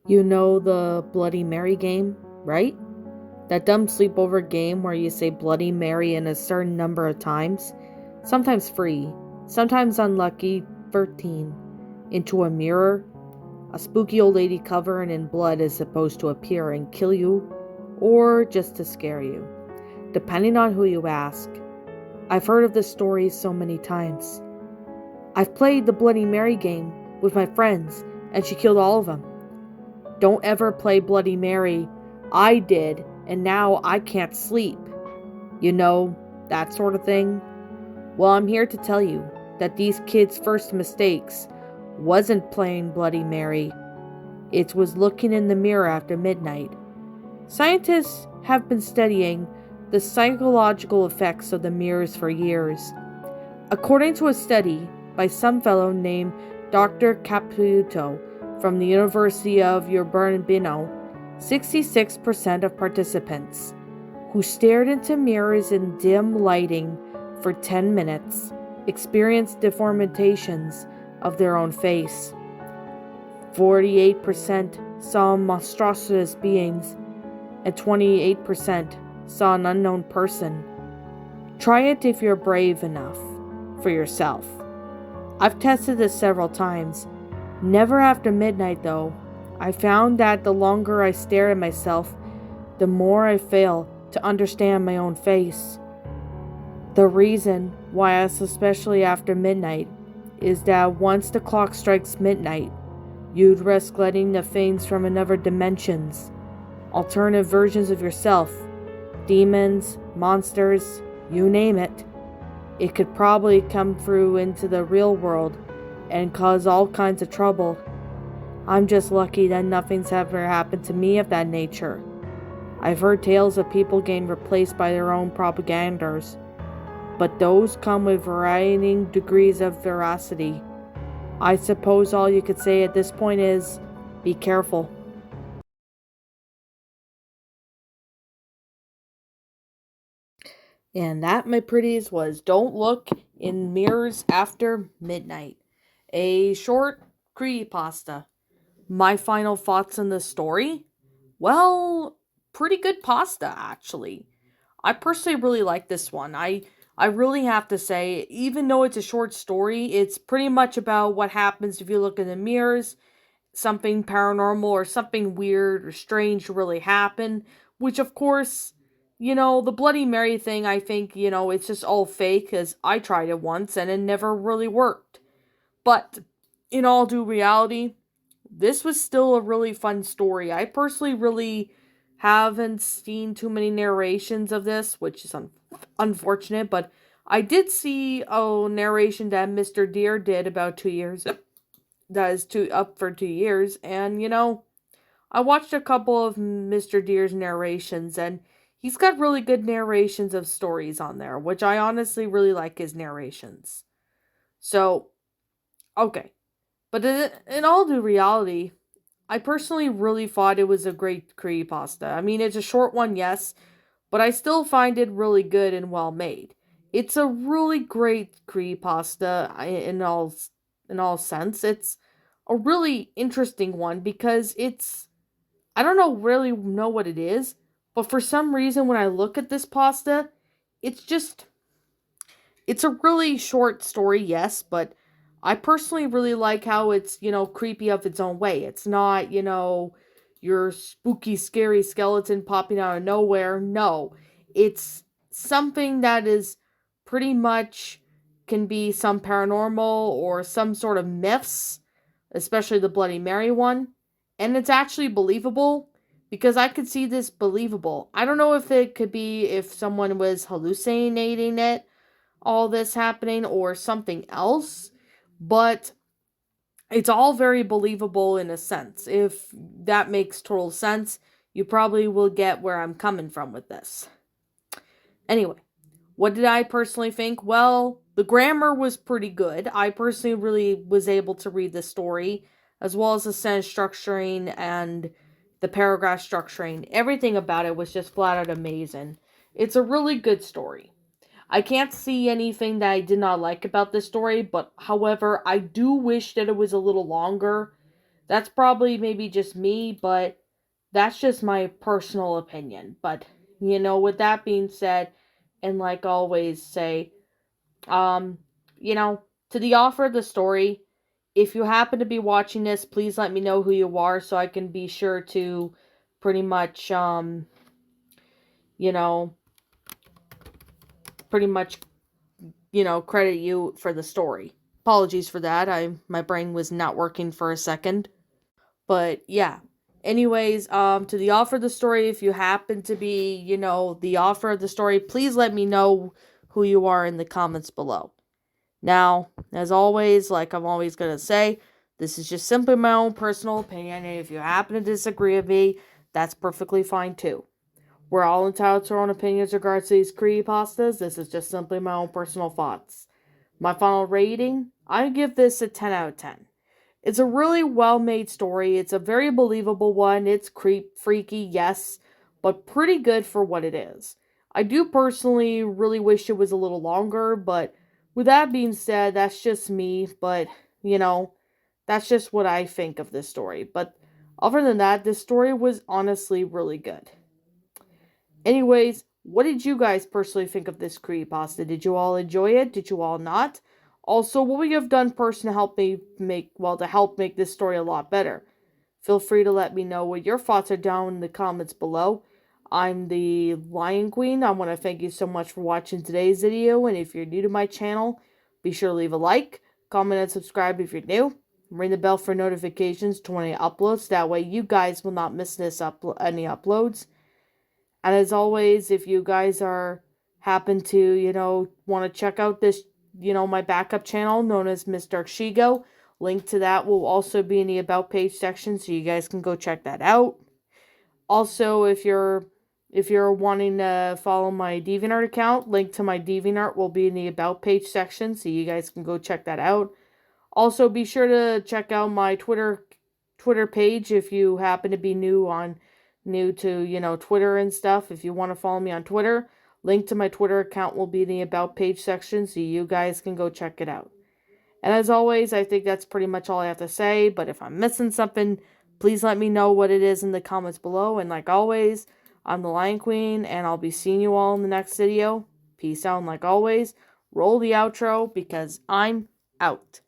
You know the Bloody Mary game, right? That dumb sleepover game where you say Bloody Mary in a certain number of times, sometimes free, sometimes unlucky, 13, into a mirror. A spooky old lady covered in blood is supposed to appear and kill you, or just to scare you, depending on who you ask. I've heard of this story so many times. I've played the Bloody Mary game with my friends, and she killed all of them. Don't ever play Bloody Mary. I did, and now I can't sleep. You know, that sort of thing. Well, I'm here to tell you that these kids' first mistakes wasn't playing Bloody Mary. It was looking in the mirror after midnight. Scientists have been studying the psychological effects of the mirrors for years. According to a study by some fellow named Dr. Caputo from the University of Urbino, 66% of participants who stared into mirrors in dim lighting for 10 minutes experienced deformations of their own face. 48% saw monstrous beings, and 28% saw an unknown person. Try it if you're brave enough for yourself. I've tested this several times. Never after midnight, though. I found that the longer I stare at myself, the more I fail to understand my own face. The reason why it's especially after midnight is that once the clock strikes midnight, you'd risk letting the things from another dimensions, alternate versions of yourself, demons, monsters, you name it. It could probably come through into the real world and cause all kinds of trouble. I'm just lucky that nothing's ever happened to me of that nature. I've heard tales of people getting replaced by their own propagandas, but those come with varying degrees of veracity. I suppose all you could say at this point is, be careful. And that, my pretties, was Don't Look in Mirrors After Midnight, a short creepypasta. My final thoughts on the story? Well, pretty good pasta, actually. I personally really like this one. I really have to say, even though it's a short story, it's pretty much about what happens if you look in the mirrors, something paranormal or something weird or strange really happen, which of course, the Bloody Mary thing, I think, it's just all fake, because I tried it once and it never really worked. But in all due reality, this was still a really fun story. I personally really haven't seen too many narrations of this, which is unfortunate, but I did see a narration that Mr. Deer did about 2 years. That is up for 2 years, and I watched a couple of Mr. Deer's narrations, and he's got really good narrations of stories on there, which I honestly really like his narrations. So, okay. But in all due reality, I personally really thought it was a great creepypasta. I mean, it's a short one, yes, but I still find it really good and well made. It's a really great creepypasta in all sense. It's a really interesting one because I don't really know what it is, but for some reason when I look at this pasta, it's just it's a really short story, yes, but I personally really like how it's, creepy of its own way. It's not, your spooky, scary skeleton popping out of nowhere. No, it's something that is pretty much can be some paranormal or some sort of myths, especially the Bloody Mary one. And it's actually believable because I could see this believable. I don't know if it could be if someone was hallucinating it, all this happening, or something else, but it's all very believable in a sense. If that makes total sense, you probably will get where I'm coming from with this. Anyway, what did I personally think? Well, the grammar was pretty good. I personally really was able to read the story, as well as the sentence structuring and the paragraph structuring. Everything about it was just flat out amazing. It's a really good story. I can't see anything that I did not like about this story, but however, I do wish that it was a little longer That's probably maybe just me, but that's just my personal opinion. But, with that being said, and like always say, um, you know, to the author of the story, if you happen to be watching this, please let me know who you are so I can be sure to pretty much, you know, pretty much, credit you for the story. Apologies for that. My brain was not working for a second. But yeah. Anyways, to the author of the story, if you happen to be, the author of the story, please let me know who you are in the comments below. Now, as always, like I'm always going to say, this is just simply my own personal opinion, and if you happen to disagree with me, that's perfectly fine too. We're all entitled to our own opinions regards to these creepypastas. This is just simply my own personal thoughts. My final rating, I give this a 10 out of 10. It's a really well made story. It's a very believable one. It's freaky, yes, but pretty good for what it is. I do personally really wish it was a little longer, but with that being said, that's just me. But, that's just what I think of this story. But other than that, this story was honestly really good. Anyways, what did you guys personally think of this creepypasta? Did you all enjoy it? Did you all not? Also, what would you have done personally to help make this story a lot better? Feel free to let me know what your thoughts are down in the comments below. I'm the Lion Queen. I want to thank you so much for watching today's video, and if you're new to my channel, be sure to leave a like, comment, and subscribe if you're new. Ring the bell for notifications to when I upload, that way you guys will not miss any uploads. And as always, if you guys happen to, want to check out this, my backup channel known as Miss Dark Shigo, link to that will also be in the About page section, so you guys can go check that out. Also, if you're wanting to follow my DeviantArt account, link to my DeviantArt will be in the About page section, so you guys can go check that out. Also, be sure to check out my Twitter page if you happen to be new to, Twitter and stuff. If you want to follow me on Twitter, link to my Twitter account will be in the About page section, so you guys can go check it out. And as always, I think that's pretty much all I have to say, but if I'm missing something, please let me know what it is in the comments below. And like always, I'm the Lion Queen, and I'll be seeing you all in the next video. Peace out, and like always, roll the outro, because I'm out.